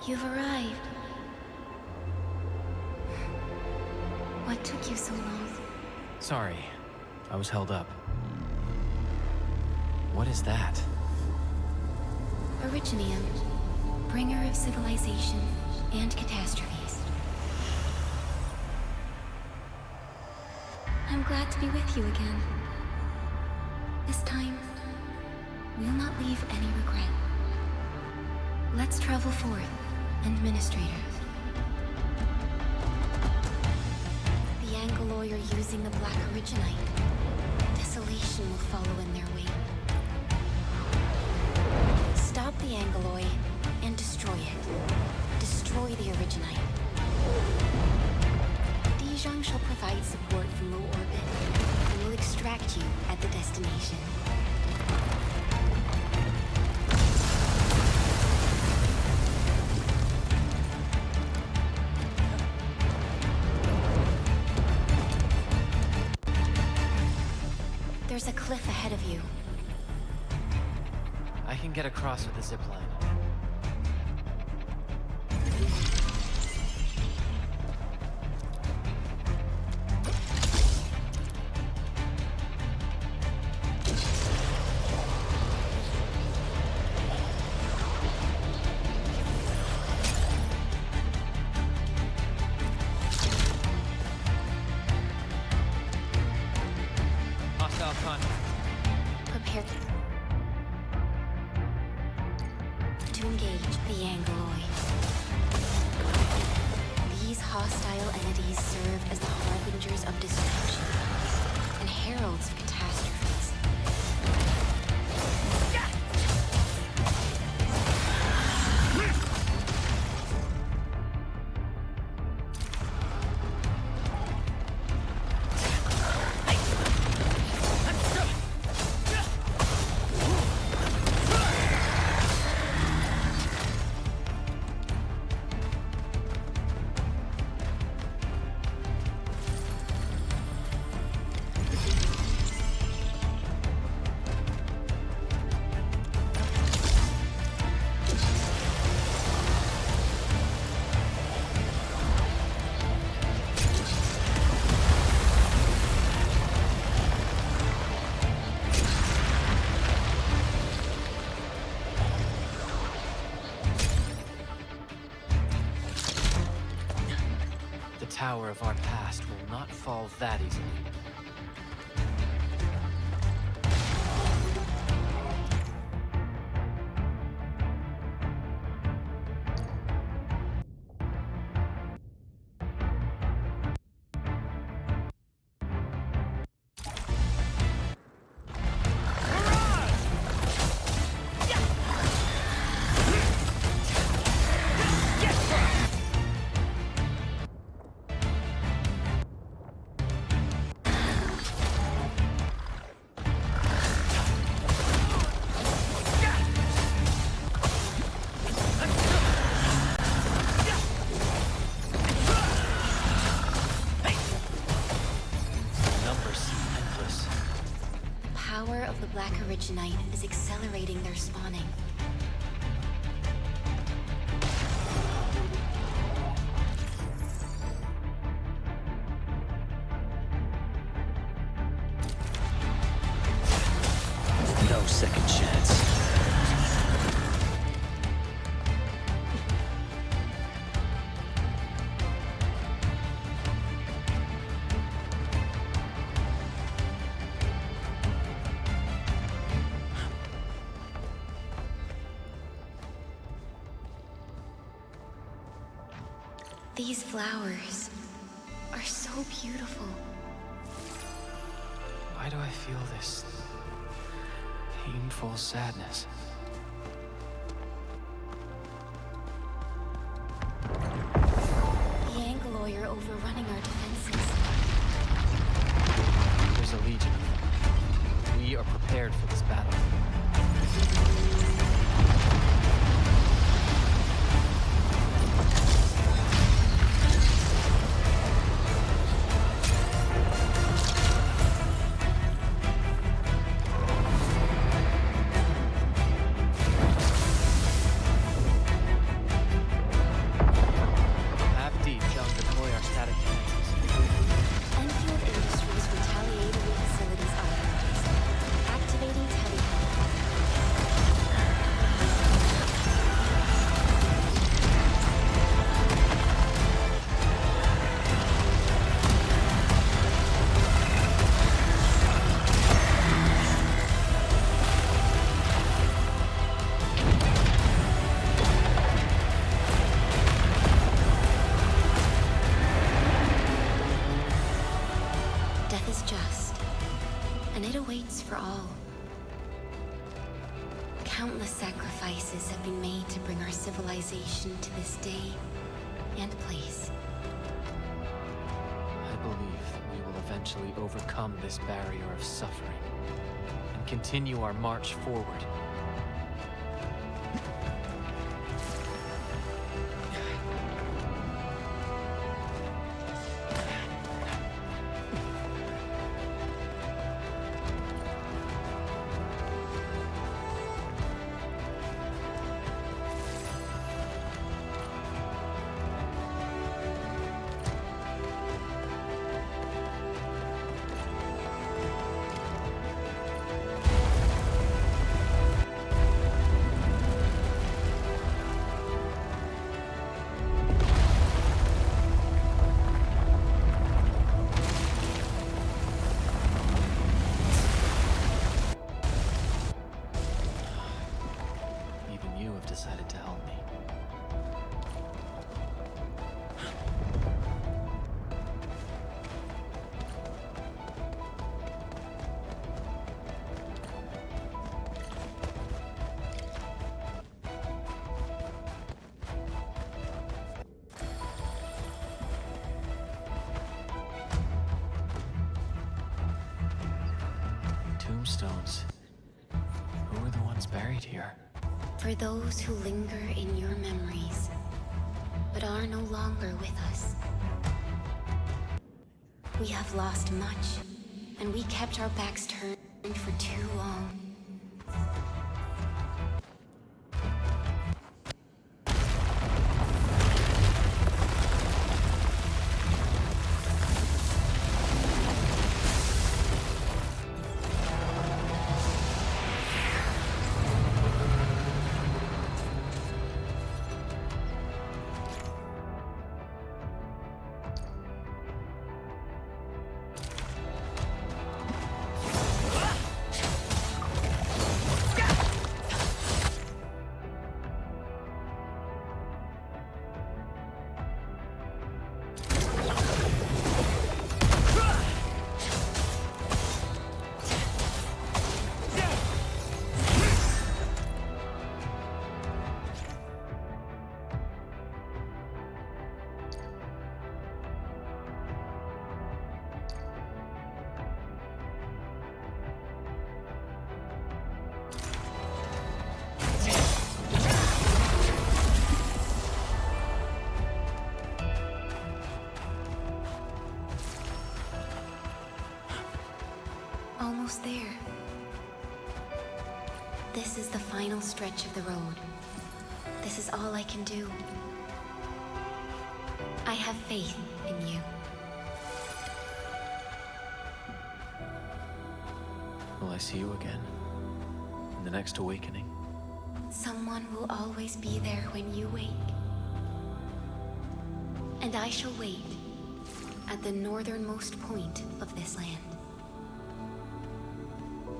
You've arrived. What took you so long? Sorry, I was held up. What is that? Originium, bringer of civilization and catastrophes. I'm glad to be with you again. This time, we'll not leave any regret. Let's travel forth, Administrators. The Angoloi are using the Black Originite. Desolation will follow in their wake. Stop the Angoloi and destroy it. Destroy the Originite. Dijong shall provide support from low orbit and will extract you at the destination. There's a cliff ahead of you. I can get across with the zipline. Prepare to engage the Angoloi. These hostile entities serve as the harbingers of destruction and heralds of catastrophes. The tower of our past will not fall that easily. The power of the Black Originite is accelerating their spawning. No second chance. These flowers are so beautiful. Why do I feel this painful sadness? The Angoloi are overrunning our defenses. There's a legion of them. We are prepared for this battle. Death is just, and it awaits for all. Countless sacrifices have been made to bring our civilization to this day and place. I believe that we will eventually overcome this barrier of suffering and continue our march forward. Decided to help me. Tombstones. Who are the ones buried here? For those who linger in your memories, but are no longer with us. We have lost much, and we kept our backs turned for too long. Almost there. This is the final stretch of the road. This is all I can do. I have faith in you. Will I see you again? In the next awakening? Someone will always be there when you wake. And I shall wait at the northernmost point of this land.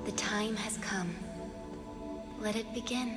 The time has come. Let it begin.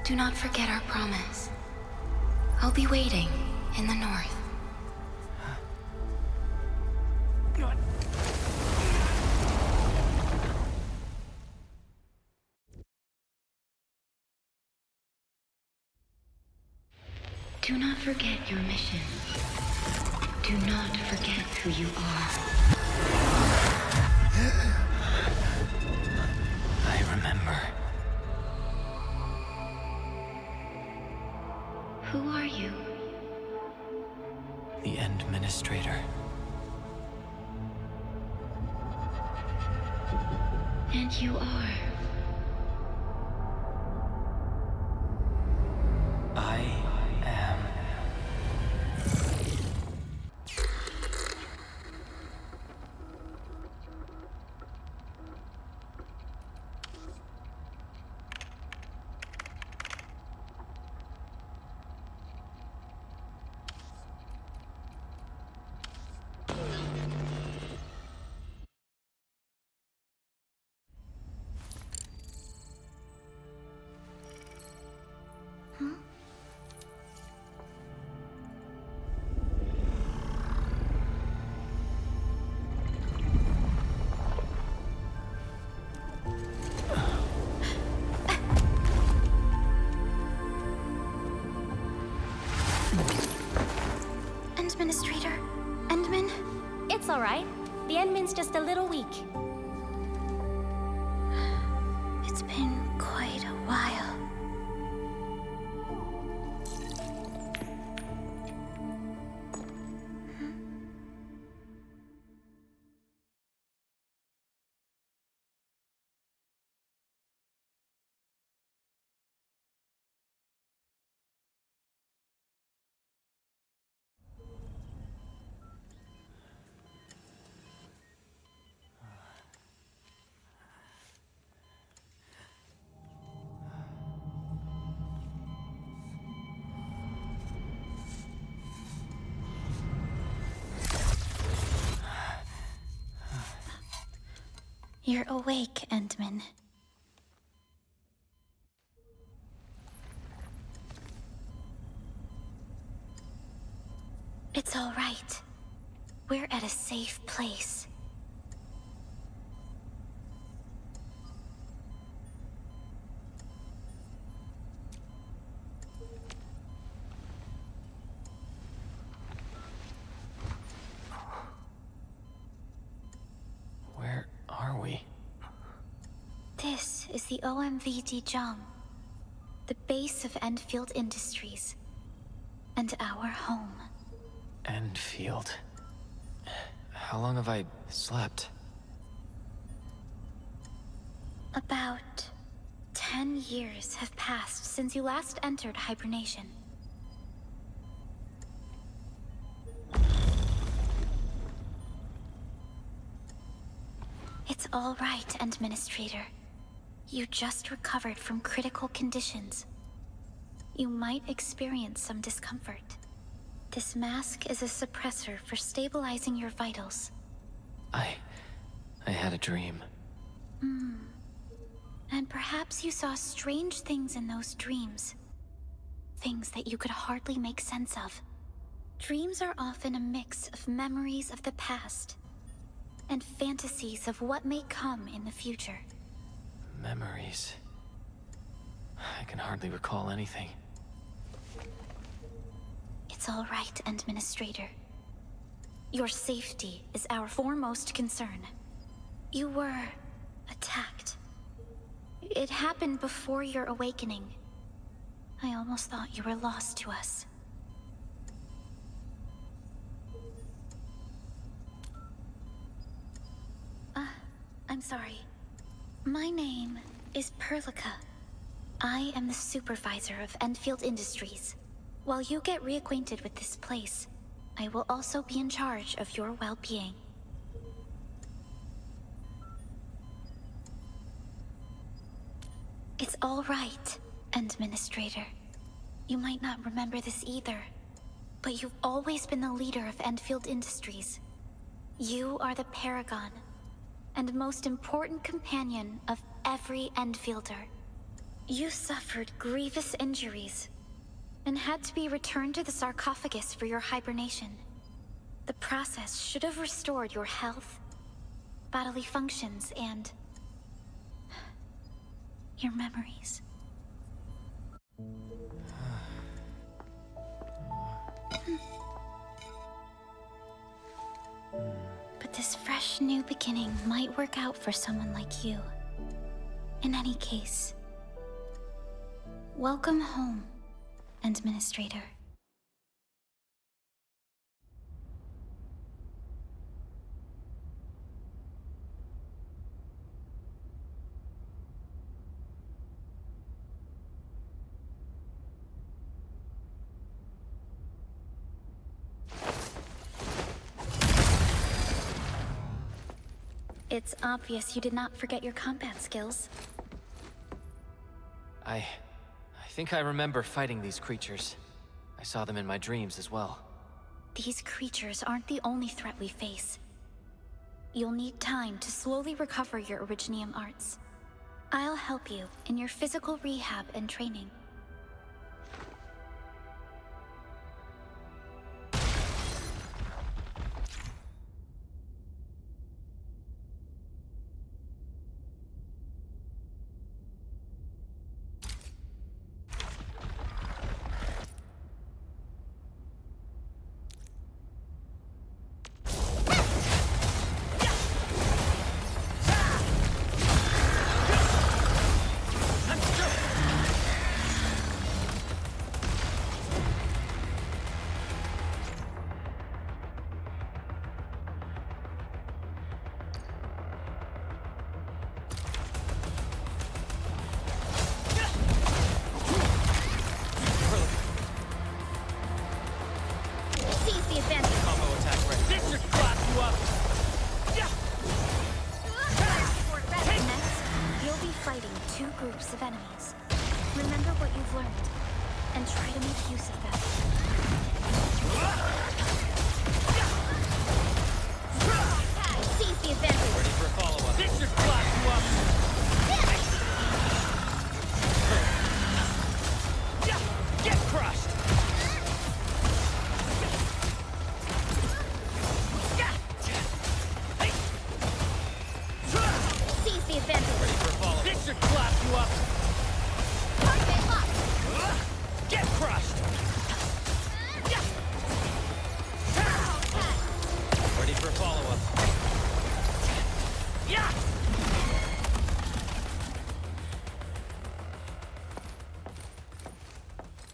Do not forget our promise. I'll be waiting in the north. Do not forget your mission. Do not forget who you are. I remember. Who are you? The Administrator. And you are. I am. Administrator? Endman? It's all right. The Endman's just a little weak. It's been quite a while. You're awake, Endman. It's all right. We're at a safe place. Where are we? This is the OMVD Jong, the base of Enfield Industries, and our home. Enfield. How long have I slept? About 10 years have passed since you last entered hibernation. It's all right, Administrator. You just recovered from critical conditions. You might experience some discomfort. This mask is a suppressor for stabilizing your vitals. I had a dream. And perhaps you saw strange things in those dreams. Things that you could hardly make sense of. Dreams are often a mix of memories of the past and fantasies of what may come in the future. Memories. I can hardly recall anything. It's all right, Administrator. Your safety is our foremost concern. You were attacked. It happened before your awakening. I almost thought you were lost to us. I'm sorry. My name is Perlica. I am the supervisor of Enfield Industries. While you get reacquainted with this place, I will also be in charge of your well-being. It's all right, Administrator. You might not remember this either, but you've always been the leader of Enfield Industries. You are the paragon and most important companion of every Enfielder. You suffered grievous injuries and had to be returned to the sarcophagus for your hibernation. The process should have restored your health, bodily functions, and your memories. But this fresh new beginning might work out for someone like you. In any case, welcome home, Administrator. It's obvious you did not forget your combat skills. I think I remember fighting these creatures. I saw them in my dreams as well. These creatures aren't the only threat we face. You'll need time to slowly recover your Originium arts. I'll help you in your physical rehab and training. Of enemies. Remember what you've learned, and try to make use of them. Seize the advantage. Ready for a follow-up. This should clap you up. Get crushed. Seize the advantage. Ready for a follow-up. This should clap you up. Target locked. Get crushed. Ready for a follow-up. Yeah.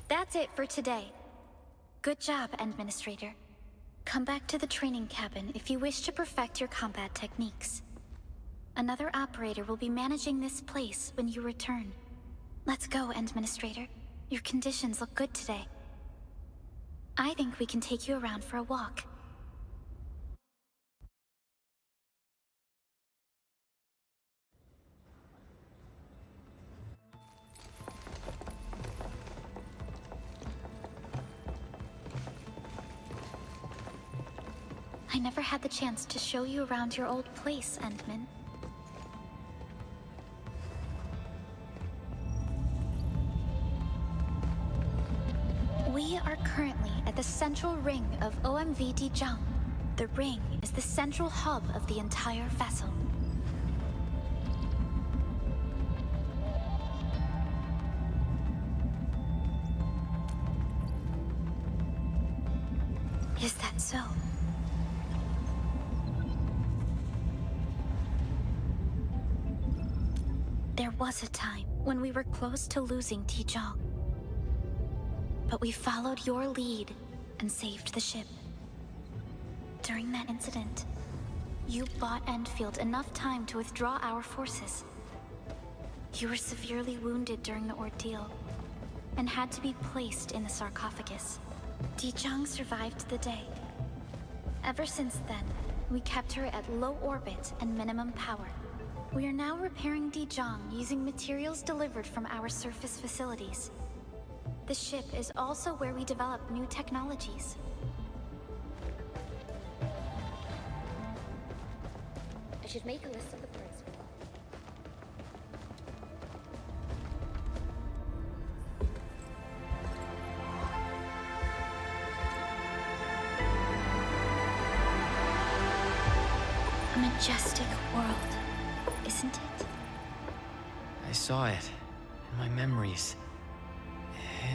That's it for today. Good job, Administrator. Come back to the training cabin if you wish to perfect your combat techniques. Another operator will be managing this place when you return. Let's go, Administrator. Your conditions look good today. I think we can take you around for a walk. I never had the chance to show you around your old place, Endman. We are currently at the central ring of OMV Dijang. The ring is the central hub of the entire vessel. Is that so? There was a time when we were close to losing Dijang. But we followed your lead and saved the ship. During that incident, you bought Enfield enough time to withdraw our forces. You were severely wounded during the ordeal and had to be placed in the sarcophagus. Dijang survived the day. Ever since then, we kept her at low orbit and minimum power. We are now repairing Dijang using materials delivered from our surface facilities. The ship is also where we develop new technologies. I should make a list of the perks we want. A majestic world, isn't it? I saw it in my memories.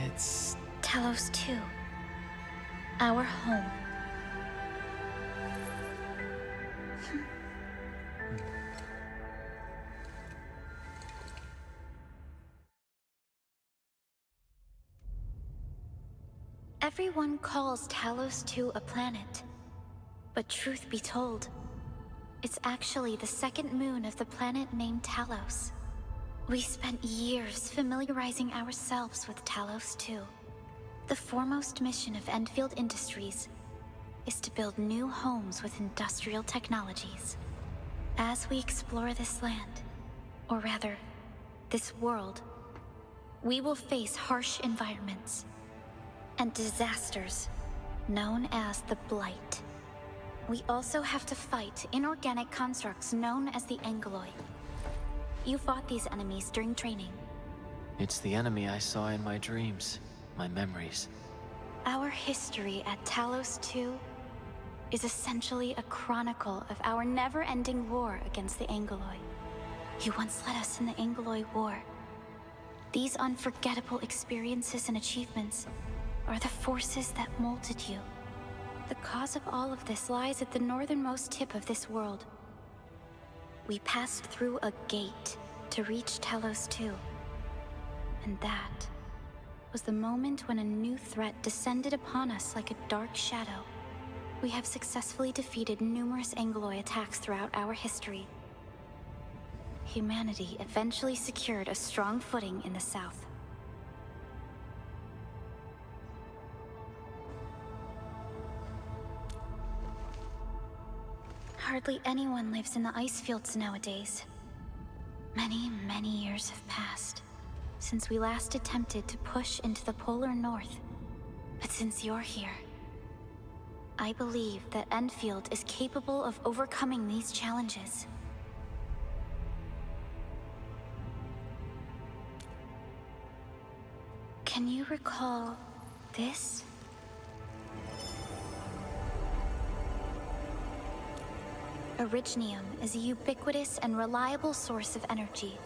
It's... Talos-II. Our home. Everyone calls Talos-II a planet. But truth be told, it's actually the second moon of the planet named Talos. We spent years familiarizing ourselves with Talos-II. The foremost mission of Enfield Industries is to build new homes with industrial technologies. As we explore this land, or rather, this world, we will face harsh environments and disasters known as the Blight. We also have to fight inorganic constructs known as the Angoloi. You fought these enemies during training. It's the enemy I saw in my dreams, my memories. Our history at Talos-II is essentially a chronicle of our never-ending war against the Angoloi. You once led us in the Angoloi War. These unforgettable experiences and achievements are the forces that molded you. The cause of all of this lies at the northernmost tip of this world. We passed through a gate to reach Talos-II. And that was the moment when a new threat descended upon us like a dark shadow. We have successfully defeated numerous Angoloi attacks throughout our history. Humanity eventually secured a strong footing in the south. Hardly anyone lives in the ice fields nowadays. Many, many years have passed since we last attempted to push into the polar north. But since you're here, I believe that Enfield is capable of overcoming these challenges. Can you recall this? Orignium is a ubiquitous and reliable source of energy,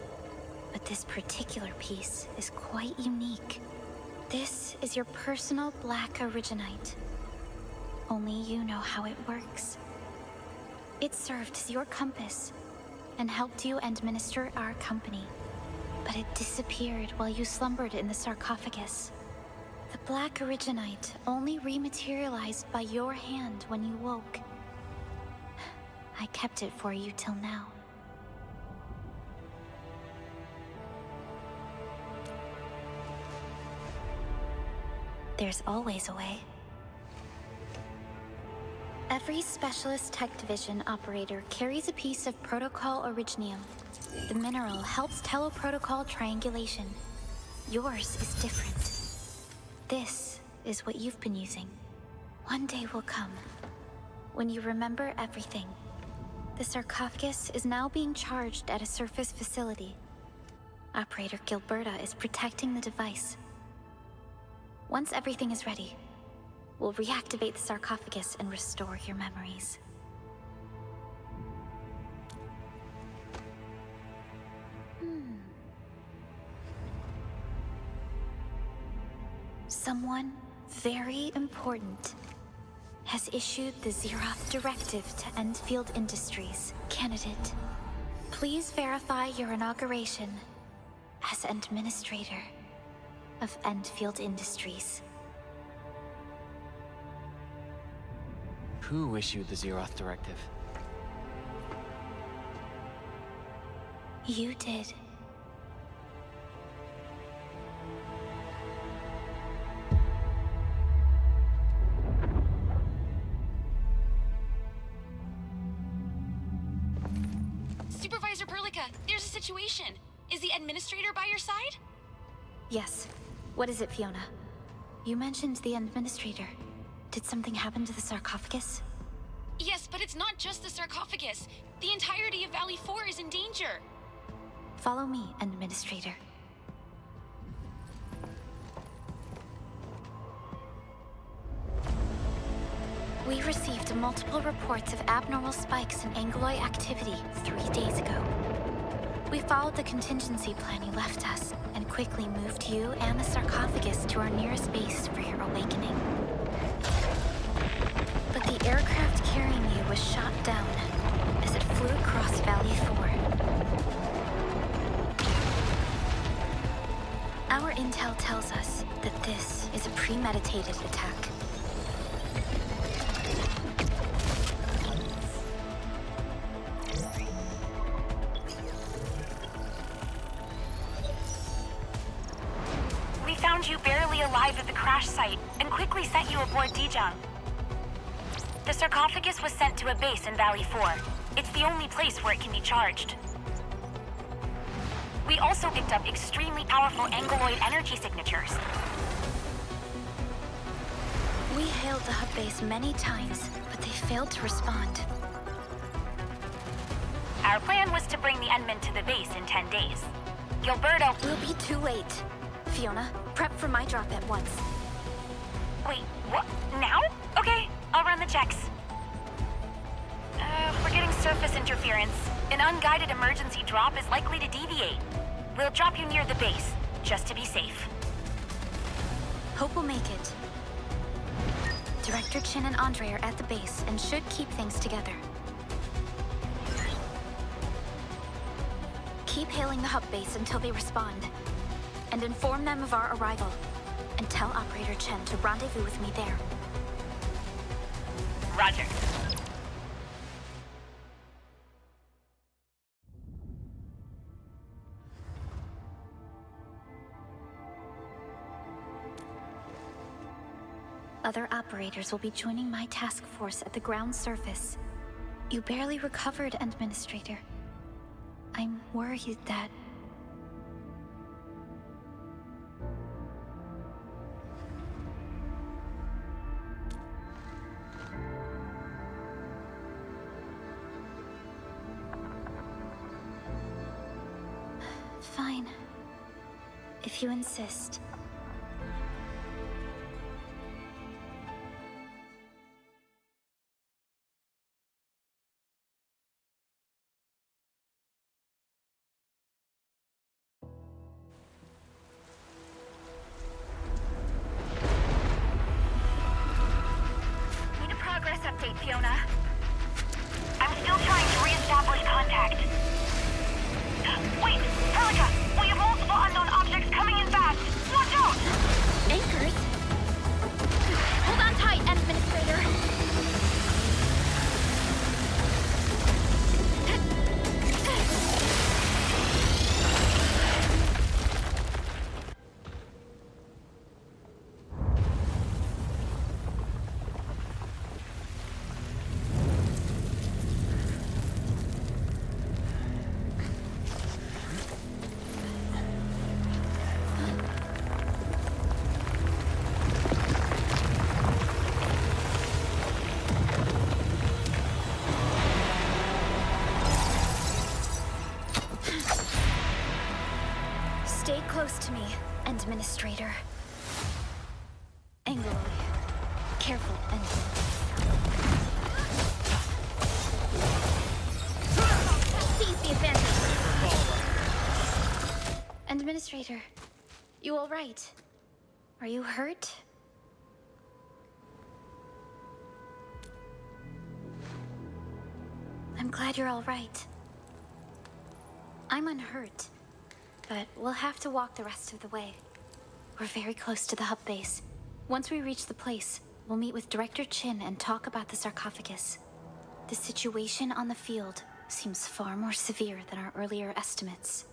but this particular piece is quite unique. This is your personal black Originite. Only you know how it works. It served as your compass and helped you administer our company, but it disappeared while you slumbered in the sarcophagus. The black Originite only rematerialized by your hand when you woke. I kept it for you till now. There's always a way. Every Specialist Tech Division operator carries a piece of Protocol Orignium. The mineral helps teleprotocol triangulation. Yours is different. This is what you've been using. One day will come when you remember everything. The sarcophagus is now being charged at a surface facility. Operator Gilberta is protecting the device. Once everything is ready, we'll reactivate the sarcophagus and restore your memories. Someone very important has issued the Zeroth Directive to Enfield Industries. Candidate, please verify your inauguration as Administrator of Enfield Industries. Who issued the Zeroth Directive? You did. Supervisor Perlica, there's a situation. Is the administrator by your side? Yes. What is it, Fiona? You mentioned the administrator. Did something happen to the sarcophagus? Yes, but it's not just the sarcophagus. The entirety of Valley 4 is in danger. Follow me, Administrator. We received multiple reports of abnormal spikes in Angoloi activity 3 days ago. We followed the contingency plan you left us and quickly moved you and the sarcophagus to our nearest base for your awakening. But the aircraft carrying you was shot down as it flew across Valley 4. Our intel tells us that this is a premeditated attack. We found you barely alive at the crash site and quickly sent you aboard Dijang. The sarcophagus was sent to a base in Valley 4. It's the only place where it can be charged. We also picked up extremely powerful angeloid energy signatures. We hailed the hub base many times, but they failed to respond. Our plan was to bring the Endmen to the base in 10 days. Gilberto... We'll be too late. Fiona, prep for my drop at once. Wait, what? Now? Okay, I'll run the checks. We're getting surface interference. An unguided emergency drop is likely to deviate. We'll drop you near the base, just to be safe. Hope we'll make it. Director Chin and Andre are at the base and should keep things together. Keep hailing the hub base until they respond. And inform them of our arrival. And tell Operator Chen to rendezvous with me there. Roger. Other operators will be joining my task force at the ground surface. You barely recovered, Administrator. I'm worried that... Fine. If you insist. Need a progress update, Fiona. I'm still trying to re-establish contact. Wait, Helica! We have multiple unknown objects coming in fast! Watch out! Anchors? Hold on tight, Administrator! Stay close to me, Administrator. Angrily. Careful, Seize the advantage! Administrator, you all right? Are you hurt? I'm glad you're all right. I'm unhurt. But we'll have to walk the rest of the way. We're very close to the hub base. Once we reach the place, we'll meet with Director Chin and talk about the sarcophagus. The situation on the field seems far more severe than our earlier estimates.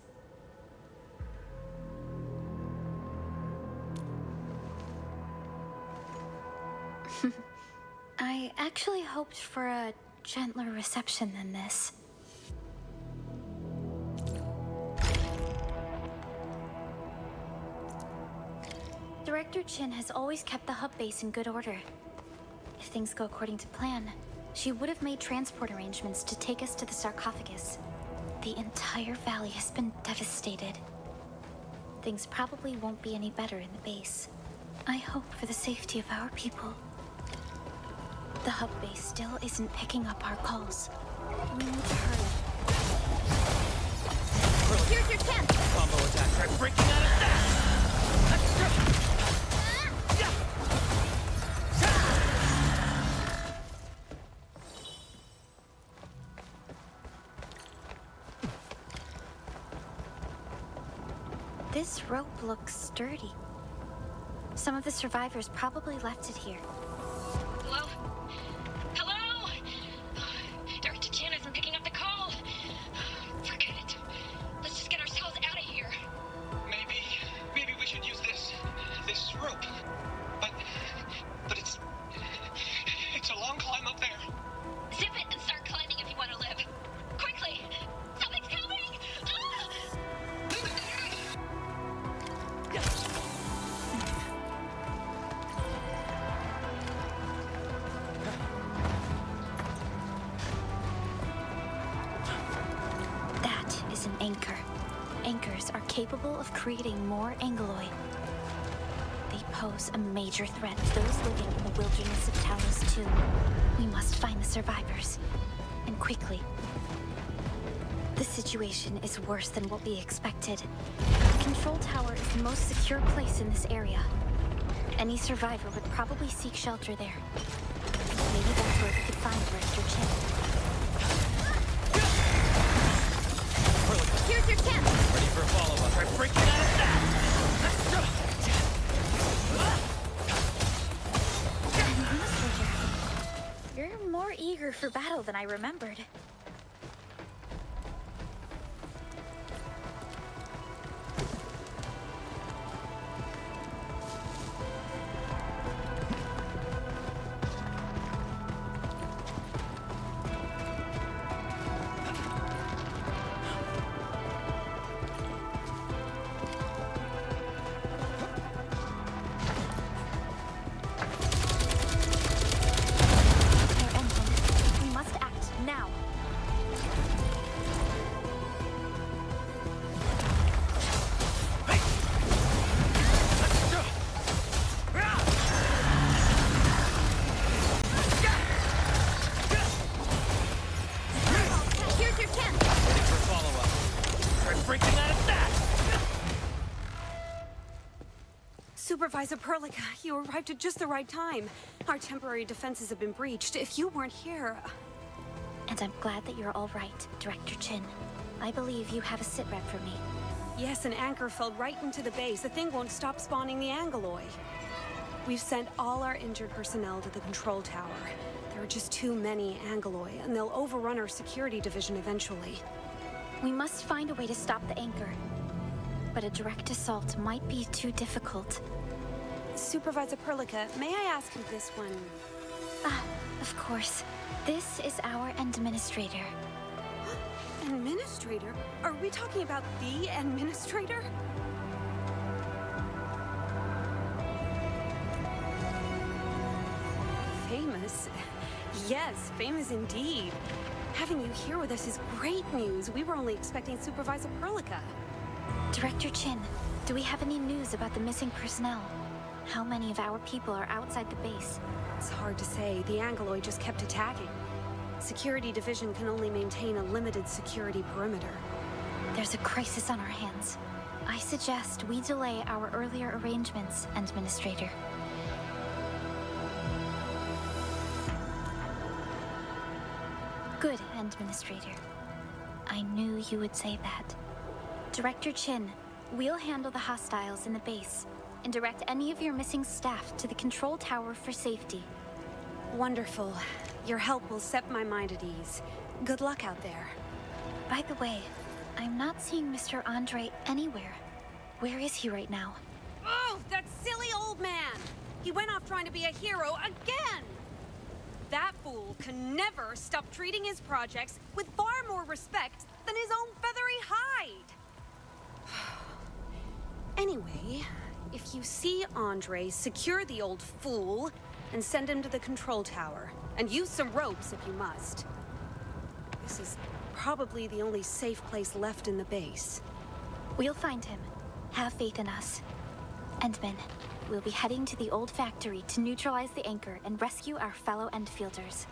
I actually hoped for a gentler reception than this. Director Chin has always kept the hub base in good order. If things go according to plan, she would have made transport arrangements to take us to the sarcophagus. The entire valley has been devastated. Things probably won't be any better in the base. I hope for the safety of our people. The hub base still isn't picking up our calls. We need to hurry. Here's your chance! Combo attack, try breaking out of that! This rope looks sturdy. Some of the survivors probably left it here. Hello? Hello? Director Chan isn't picking up the call. Forget it. Let's just get ourselves out of here. Maybe we should use this rope. But it's a long climb up there. Zip it and start climbing if you want to live. is an anchor. Anchors are capable of creating more angeloy. They pose a major threat to those living in the wilderness of Talos-II. We must find the survivors, and quickly. The situation is worse than what we expected. The control tower is the most secure place in this area. Any survivor would probably seek shelter there. Maybe that's where we could find Director Chin. Here's your chance! Ready for a follow-up. Try breaking out of that! Administrator, you're more eager for battle than I remembered. Supervisor Perlica, you arrived at just the right time. Our temporary defenses have been breached. If you weren't here... And I'm glad that you're all right, Director Chin. I believe you have a sitrep for me. Yes, an anchor fell right into the base. The thing won't stop spawning the angeloy. We've sent all our injured personnel to the control tower. There are just too many angeloy, and they'll overrun our security division eventually. We must find a way to stop the anchor. But a direct assault might be too difficult. Supervisor Perlica, may I ask who this one... Of course. This is our administrator. Administrator? Are we talking about the administrator? Famous? Yes, famous indeed. Having you here with us is great news. We were only expecting Supervisor Perlica. Director Chin, do we have any news about the missing personnel? How many of our people are outside the base? It's hard to say. The angeloy just kept attacking. Security division can only maintain a limited security perimeter. There's a crisis on our hands. I suggest we delay our earlier arrangements, Administrator. Good, Administrator. I knew you would say that. Director Chin, we'll handle the hostiles in the base and direct any of your missing staff to the control tower for safety. Wonderful. Your help will set my mind at ease. Good luck out there. By the way, I'm not seeing Mr. Andre anywhere. Where is he right now? Oh, that silly old man! He went off trying to be a hero again! That fool can never stop treating his projects with far more respect than his own feathery hide! Anyway, if you see Andre, secure the old fool and send him to the control tower. And use some ropes if you must. This is probably the only safe place left in the base. We'll find him. Have faith in us. Endman, we'll be heading to the old factory to neutralize the anchor and rescue our fellow Enfielders.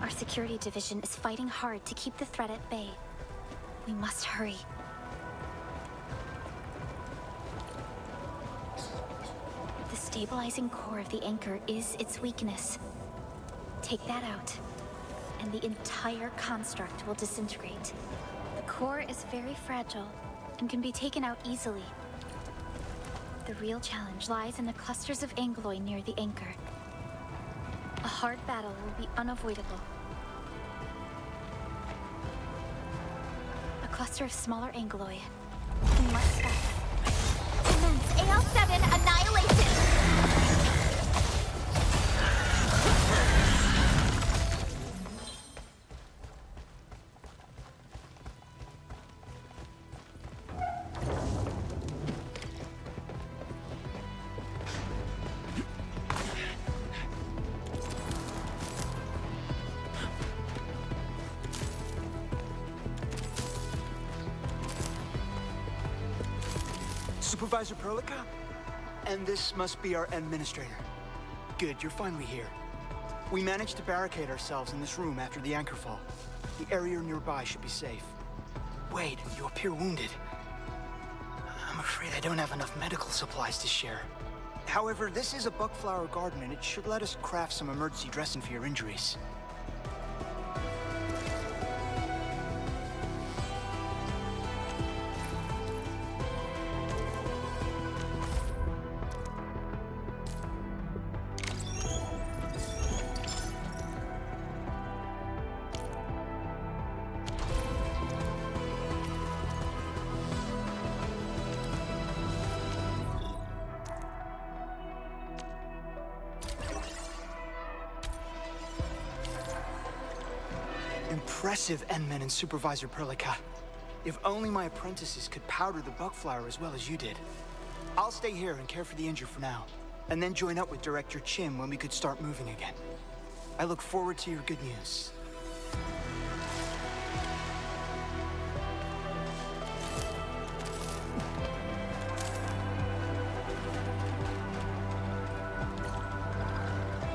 Our security division is fighting hard to keep the threat at bay. We must hurry. The stabilizing core of the anchor is its weakness. Take that out, and the entire construct will disintegrate. The core is very fragile and can be taken out easily. The real challenge lies in the clusters of angeloy near the anchor. A hard battle will be unavoidable. A cluster of smaller angeloy. We must stop them. Commence AL-7 annihilation! Supervisor Perlica? And this must be our administrator. Good, you're finally here. We managed to barricade ourselves in this room after the anchor fall. The area nearby should be safe. Wait, you appear wounded. I'm afraid I don't have enough medical supplies to share. However, this is a bugflower garden and it should let us craft some emergency dressing for your injuries. Impressive, Endman and Supervisor Perlica. If only my apprentices could powder the bugflower as well as you did. I'll stay here and care for the injured for now, and then join up with Director Chim when we could start moving again. I look forward to your good news.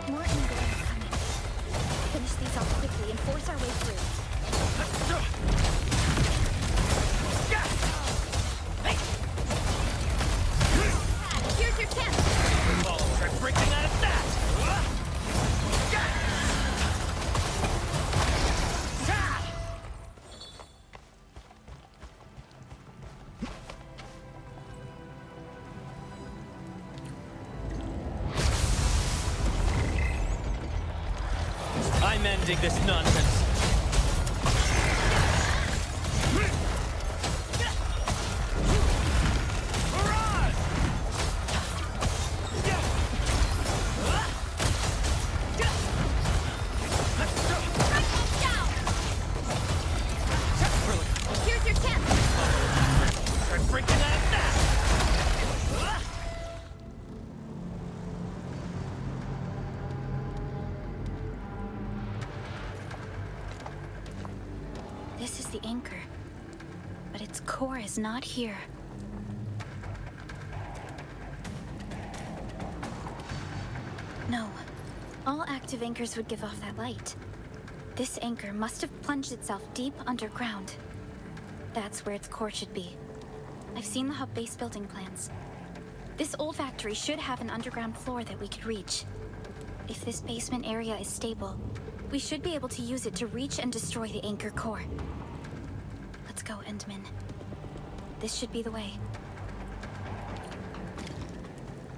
More England coming. Finish these off quickly and force our way through. Here's your chance. Try breaking out of that! I'm ending this nonsense. Here's your chance. Try breaking out of that! This is the anchor, but its core is not here. No. All active anchors would give off that light. This anchor must have plunged itself deep underground. That's where its core should be. I've seen the hub base building plans. This old factory should have an underground floor that we could reach. If this basement area is stable, we should be able to use it to reach and destroy the anchor core. Let's go, Endman. This should be the way.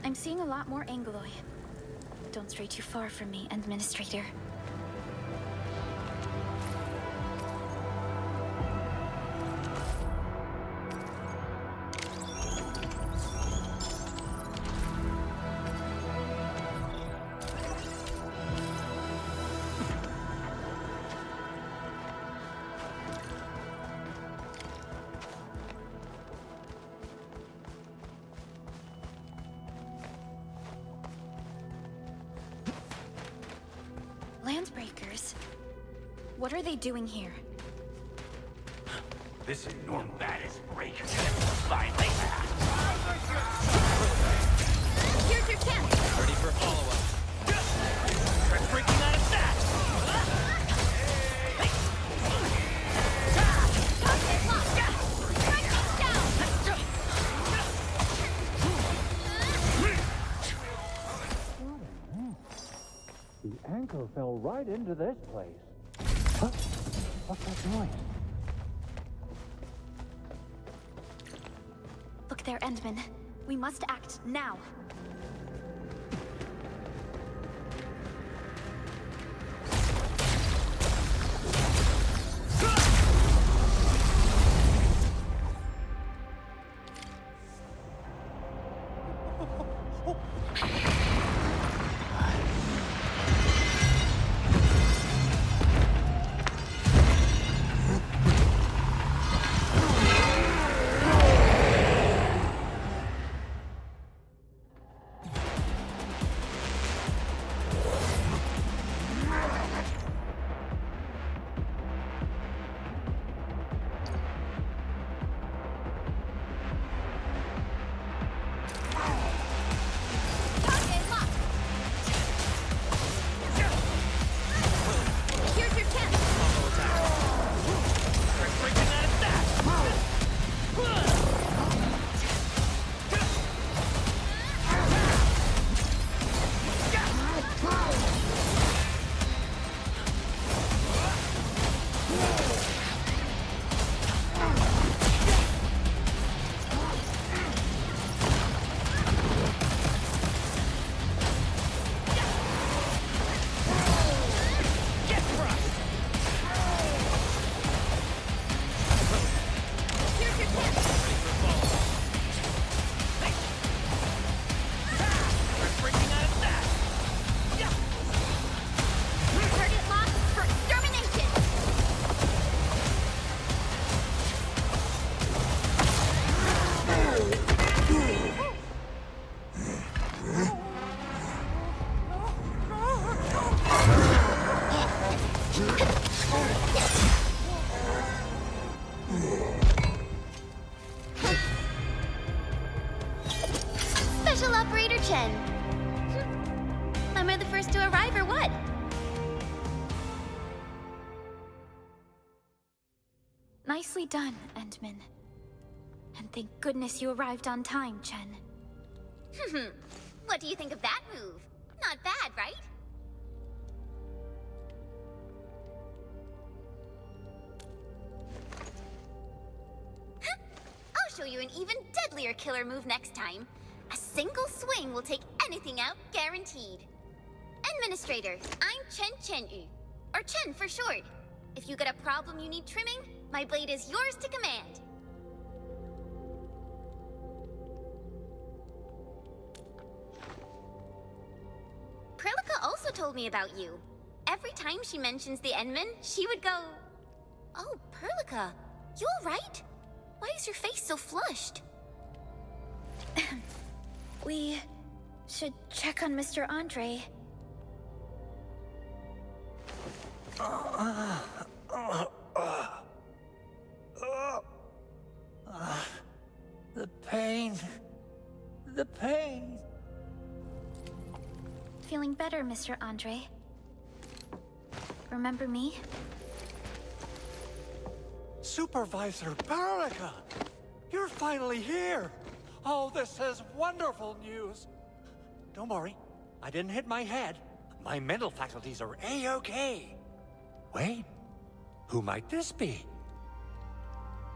I'm seeing a lot more Angloy. Don't stray too far from me, Administrator. Landbreakers? What are they doing here? This enormous baddest breaker finally. Here's your chance. Ready for follow-up. Try breaking out of that! Target locked. Strike them down. The anchor fell right into this place. Huh? What's that noise? Look there, Endman. We must act now. first to arrive or what? Nicely done, Endman. And thank goodness you arrived on time, Chen. What do you think of that move? Not bad, right? I'll show you an even deadlier killer move next time. A single swing will take anything out, guaranteed. Administrator, I'm Chen Yu, or Chen for short. If you got a problem you need trimming, my blade is yours to command. Prilica also told me about you. Every time she mentions the Endman, she would go, "Oh, Prilica, you alright? Why is your face so flushed?" We should check on Mr. Andre. The pain. The pain. Feeling better, Mr. Andre? Remember me? Supervisor Barrica! You're finally here! Oh, this is wonderful news! Don't worry, I didn't hit my head. My mental faculties are A-okay. Wait, who might this be?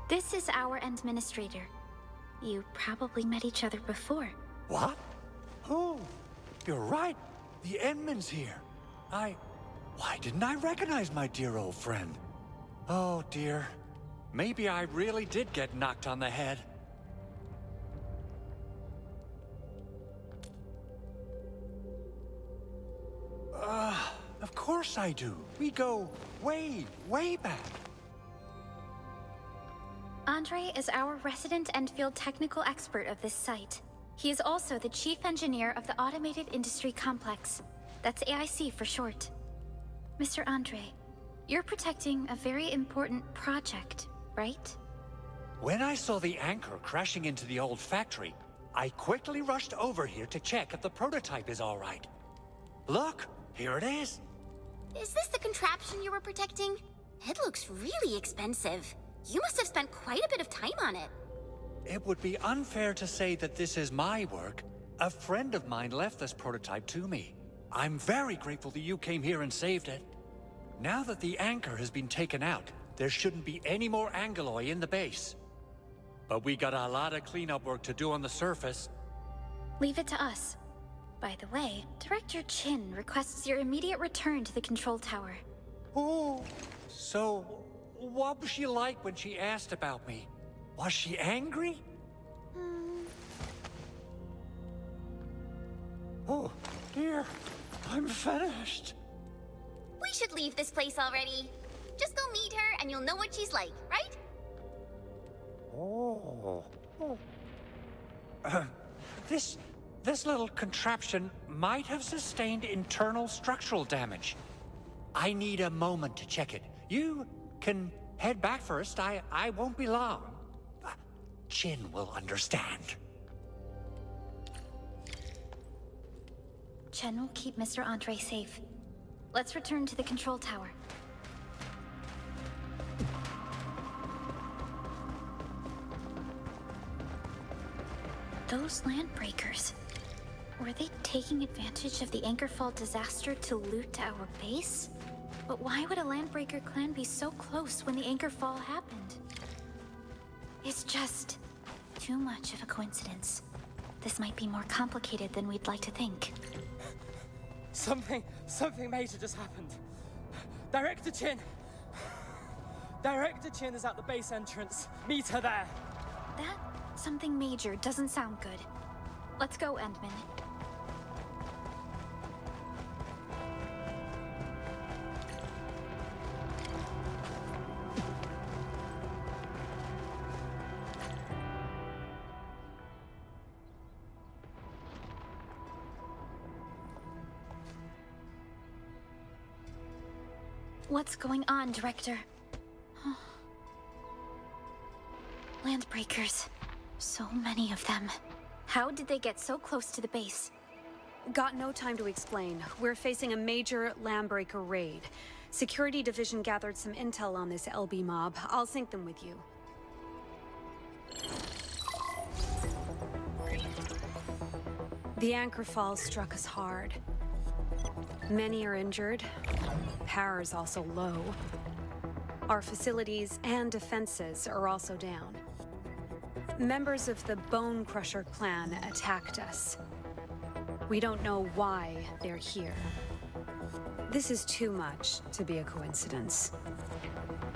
This is our administrator. You probably met each other before. What? Who? You're right. The Endman's here. Why didn't I recognize my dear old friend? Oh, dear. Maybe I really did get knocked on the head. Of course I do. We go way, way back. Andre is our resident Enfield technical expert of this site. He is also the chief engineer of the Automated Industry Complex. That's AIC for short. Mr. Andre, you're protecting a very important project, right? When I saw the anchor crashing into the old factory, I quickly rushed over here to check if the prototype is all right. Look, here it is. Is this the contraption you were protecting? It looks really expensive. You must have spent quite a bit of time on it. It would be unfair to say that this is my work. A friend of mine left this prototype to me. I'm very grateful that you came here and saved it. Now that the anchor has been taken out, there shouldn't be any more Angeloi in the base. But we got a lot of cleanup work to do on the surface. Leave it to us. By the way, Director Chin requests your immediate return to the control tower. Oh, so what was she like when she asked about me? Was she angry? Oh, dear. I'm finished. We should leave this place already. Just go meet her and you'll know what she's like, right? Oh. This little contraption might have sustained internal structural damage. I need a moment to check it. You can head back first. I won't be long. Chin will understand. Chen will keep Mr. Andre safe. Let's return to the control tower. Those landbreakers. Were they taking advantage of the Anchorfall disaster to loot our base? But why would a landbreaker clan be so close when the Anchorfall happened? It's just too much of a coincidence. This might be more complicated than we'd like to think. Something major just happened. Director Chin! Director Chin is at the base entrance. Meet her there. That something major doesn't sound good. Let's go, Endman. What's going on, Director? Landbreakers. So many of them. How did they get so close to the base? Got no time to explain. We're facing a major landbreaker raid. Security Division gathered some intel on this LB mob. I'll sync them with you. The anchor fall struck us hard. Many are injured. Power is also low. Our facilities and defenses are also down. Members of the Bone Crusher clan attacked us. We don't know why they're here. This is too much to be a coincidence.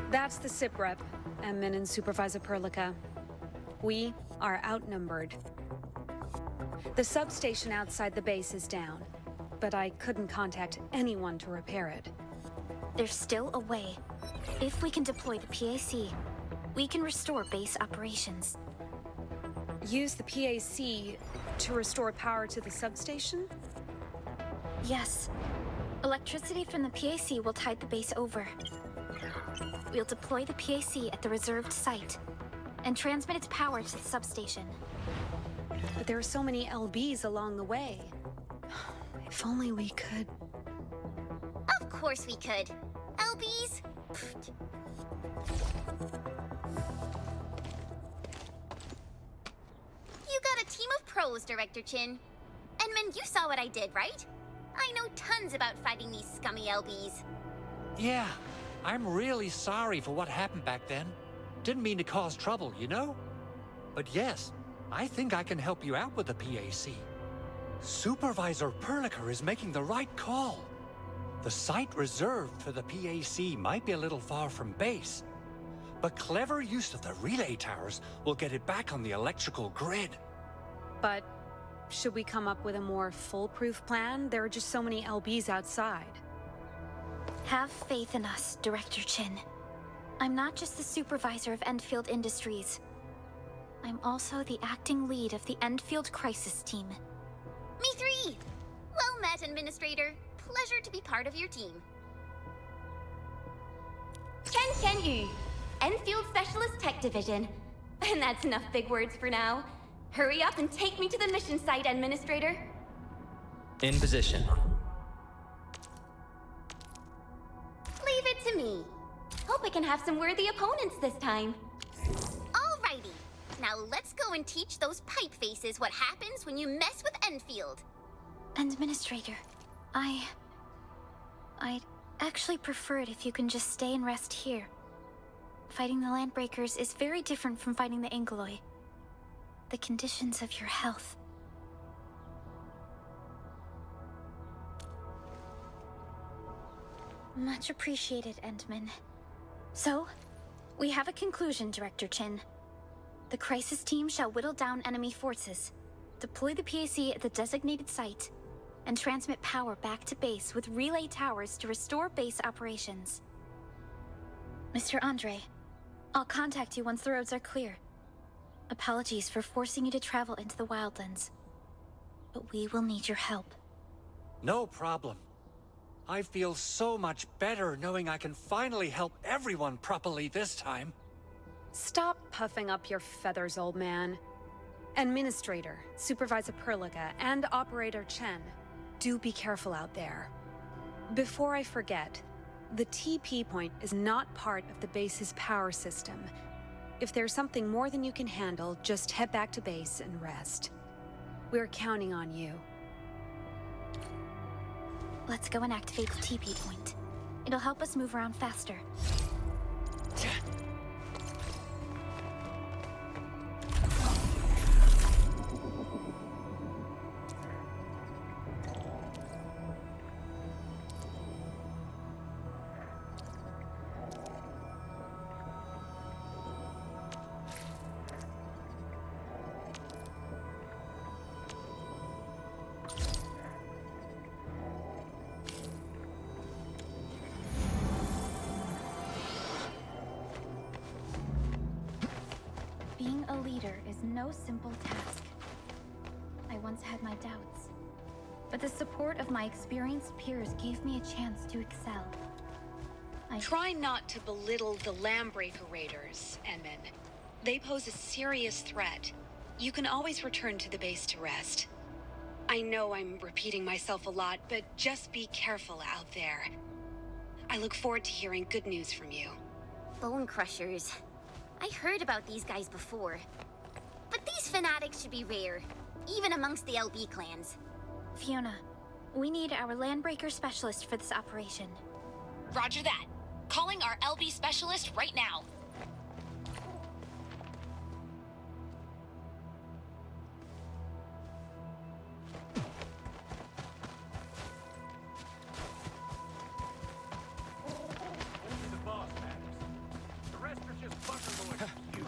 That's the SIP rep, Admin and Supervisor Perlica. We are outnumbered. The substation outside the base is down, but I couldn't contact anyone to repair it. There's still a way. If we can deploy the PAC, we can restore base operations. Use the PAC to restore power to the substation? Yes. Electricity from the PAC will tide the base over. We'll deploy the PAC at the reserved site and transmit its power to the substation. But there are so many LBs along the way. If only we could... Of course we could. LBs? Pfft. You got a team of pros, Director Chin. Enman, you saw what I did, right? I know tons about fighting these scummy LBs. Yeah, I'm really sorry for what happened back then. Didn't mean to cause trouble, you know? But yes, I think I can help you out with the PAC. Supervisor Perlica is making the right call. The site reserved for the PAC might be a little far from base, but clever use of the relay towers will get it back on the electrical grid. But should we come up with a more foolproof plan? There are just so many LBs outside. Have faith in us, Director Chin. I'm not just the supervisor of Enfield Industries. I'm also the acting lead of the Enfield Crisis Team. Me three! Well met, Administrator. Pleasure to be part of your team. Chen Yu, Enfield Specialist Tech Division. And that's enough big words for now. Hurry up and take me to the mission site, Administrator. In position. Leave it to me. Hope I can have some worthy opponents this time. Alrighty. Now let's go and teach those pipe faces what happens when you mess with Enfield. Administrator, I'd actually prefer it if you can just stay and rest here. Fighting the Landbreakers is very different from fighting the Angeloi. The conditions of your health. Much appreciated, Endman. So, we have a conclusion, Director Chin. The Crisis Team shall whittle down enemy forces, deploy the PAC at the designated site, and transmit power back to base with relay towers to restore base operations. Mr. Andre, I'll contact you once the roads are clear. Apologies for forcing you to travel into the Wildlands, but we will need your help. No problem. I feel so much better knowing I can finally help everyone properly this time. Stop puffing up your feathers, old man. Administrator, Supervisor Perlica, and Operator Chen, do be careful out there. Before I forget, the TP point is not part of the base's power system. If there's something more than you can handle, just head back to base and rest. We're counting on you. Let's go and activate the TP point. It'll help us move around faster. Being a leader is no simple task. I once had my doubts, but the support of my experienced peers gave me a chance to excel. Try not to belittle the Landbreaker Raiders, Enman. They pose a serious threat. You can always return to the base to rest. I know I'm repeating myself a lot, but just be careful out there. I look forward to hearing good news from you. Bone Crushers. I heard about these guys before. But these fanatics should be rare, even amongst the LB clans. Fiona, we need our landbreaker specialist for this operation. Roger that. Calling our LB specialist right now. The boss matters. The rest are just buggerlords and puke.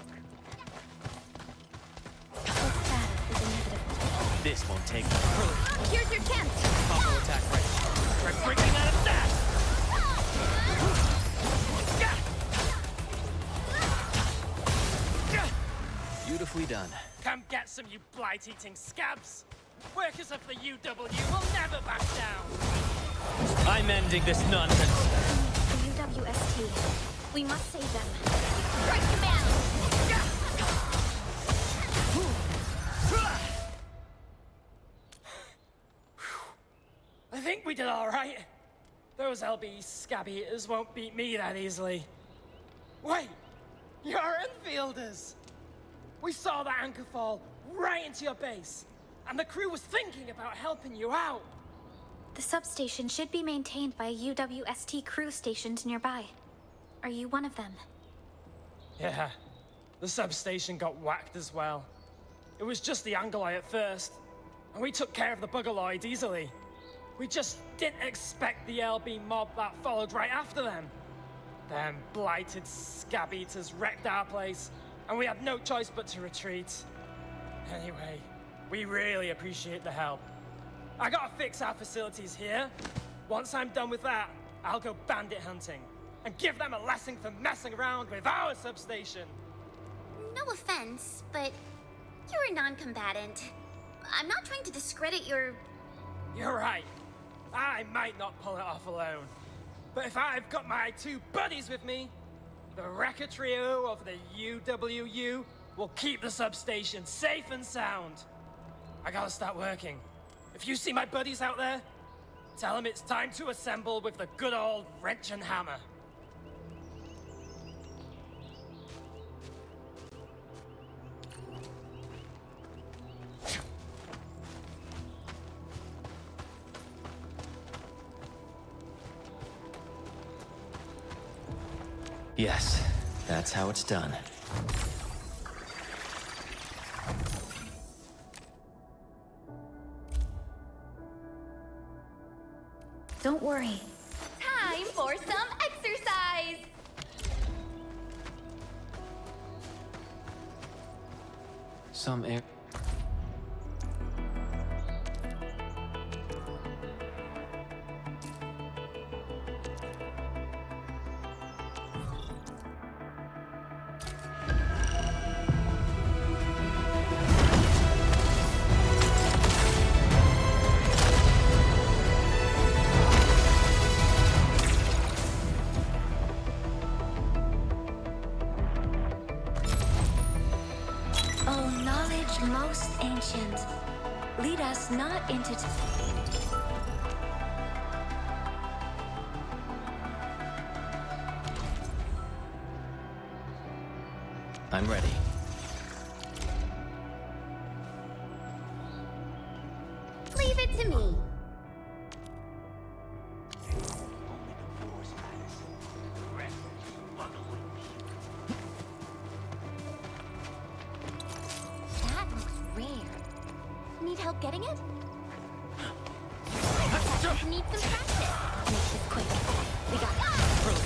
This battle is inevitable. This won't take long. Here's your chance! Combo attack right. Try breaking out of that! Beautifully done. Come get some, you blight-eating scabs! Workers of the UW will never back down! I'm ending this nonsense. The UWST. We must save them. Right command! I think we did all right. Those LB scabby eaters won't beat me that easily. Wait! You're Enfielders! We saw that anchor fall right into your base, and the crew was thinking about helping you out. The substation should be maintained by UWST crew stationed nearby. Are you one of them? Yeah, the substation got whacked as well. It was just the Angoloi at first, and we took care of the Buggerloid easily. We just didn't expect the LB mob that followed right after them. Them blighted scab eaters wrecked our place, and we had no choice but to retreat. Anyway, we really appreciate the help. I gotta fix our facilities here. Once I'm done with that, I'll go bandit hunting and give them a lesson for messing around with our substation. No offense, but you're a non-combatant. I'm not trying to discredit your... You're right. I might not pull it off alone. But if I've got my two buddies with me, the Wrecker Trio of the UWU will keep the substation safe and sound. I gotta start working. If you see my buddies out there, tell them it's time to assemble with the good old wrench and hammer. Yes, that's how it's done. Don't worry. Time for some exercise! Some air... Oh, knowledge most ancient, lead us not into... I'm ready. Leave it to me. That looks rare. Need help getting it? Need some practice. Make this quick. We got it.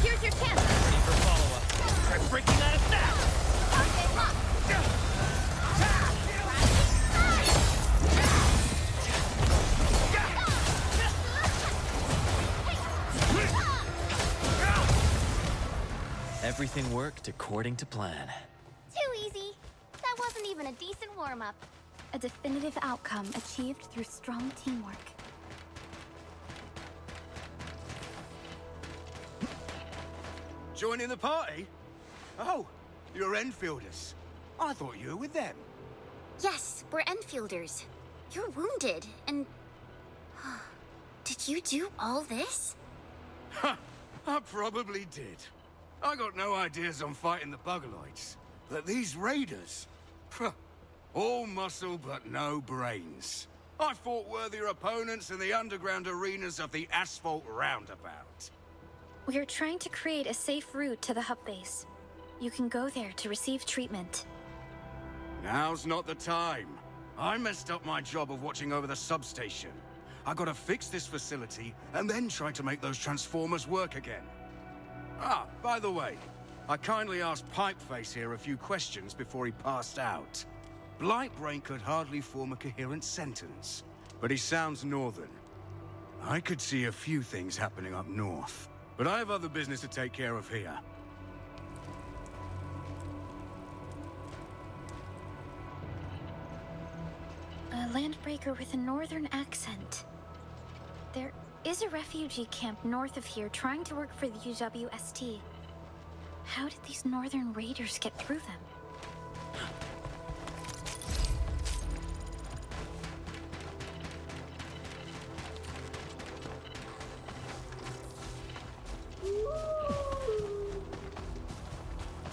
Here's your chance. Ready for follow-up. Try breaking out of that! Okay, lock. Everything worked according to plan. Too easy. That wasn't even a decent warm-up. A definitive outcome achieved through strong teamwork. Joining the party? Oh, you're Enfielders. I thought you were with them. Yes, we're Enfielders. You're wounded, and... Did you do all this? Ha! I probably did. I got no ideas on fighting the Bugaloids. But these raiders... all muscle but no brains. I fought worthier opponents in the underground arenas of the Asphalt Roundabout. We are trying to create a safe route to the hub base. You can go there to receive treatment. Now's not the time. I messed up my job of watching over the substation. I gotta fix this facility, and then try to make those transformers work again. Ah, by the way, I kindly asked Pipeface here a few questions before he passed out. Blightbrain could hardly form a coherent sentence, but he sounds northern. I could see a few things happening up north, but I have other business to take care of here. A landbreaker with a northern accent. There is a refugee camp north of here trying to work for the UWST. How did these northern raiders get through them?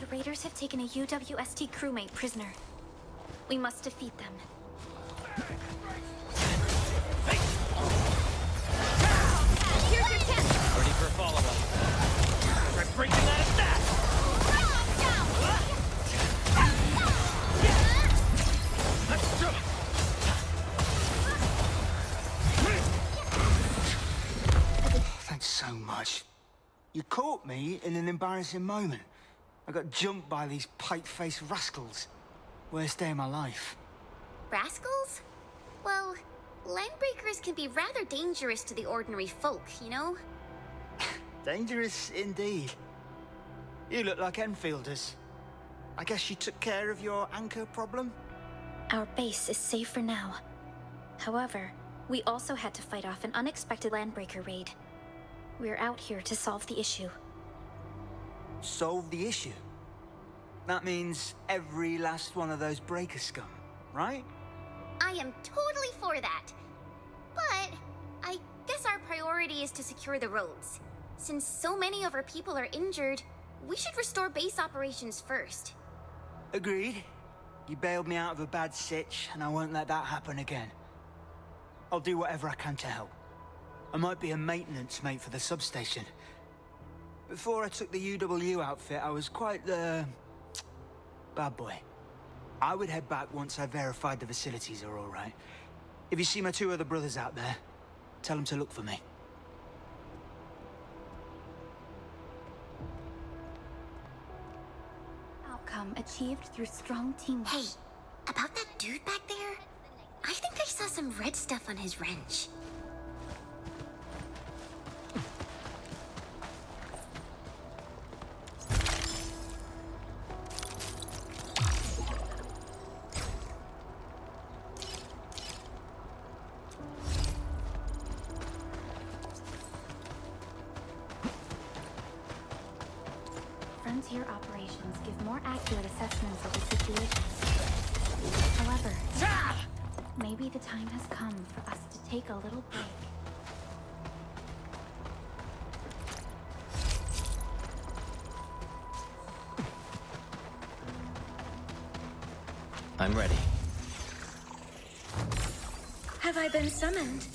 The raiders have taken a UWST crewmate prisoner. We must defeat them. Here's your chance! Ready for follow-up. Try breaking that attack! Let's do it! Thanks so much. You caught me in an embarrassing moment. I got jumped by these pipe-faced rascals. Worst day of my life. Rascals? Well, landbreakers can be rather dangerous to the ordinary folk, you know? Dangerous indeed. You look like Enfielders. I guess you took care of your anchor problem? Our base is safe for now. However, we also had to fight off an unexpected landbreaker raid. We're out here to solve the issue. Solve the issue? That means every last one of those breaker scum, right? I am totally for that. But I guess our priority is to secure the roads. Since so many of our people are injured, we should restore base operations first. Agreed. You bailed me out of a bad sitch, and I won't let that happen again. I'll do whatever I can to help. I might be a maintenance mate for the substation. Before I took the UW outfit, I was quite the... bad boy. I would head back once I verified the facilities are all right. If you see my two other brothers out there, tell them to look for me. Outcome achieved through strong teamwork. Hey, about that dude back there? I think I saw some red stuff on his wrench. Frontier operations give more accurate assessments of the situation. However, maybe the time has come for us to take a little break. I'm ready. Have I been summoned?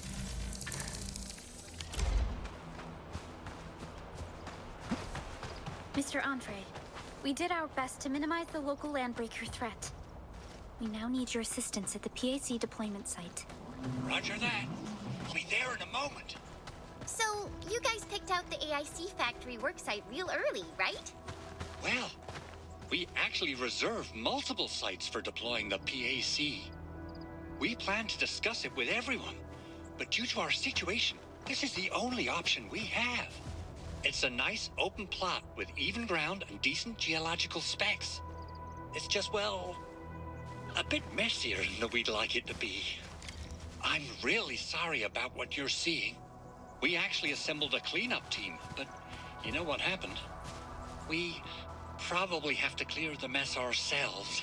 Mr. Andre, we did our best to minimize the local landbreaker threat. We now need your assistance at the PAC deployment site. Roger that. I'll be there in a moment. So, you guys picked out the AIC factory worksite real early, right? Well, we actually reserved multiple sites for deploying the PAC. We plan to discuss it with everyone, but due to our situation, this is the only option we have. It's a nice open plot with even ground and decent geological specs. It's just, well, a bit messier than we'd like it to be. I'm really sorry about what you're seeing. We actually assembled a cleanup team, but you know what happened? We probably have to clear the mess ourselves.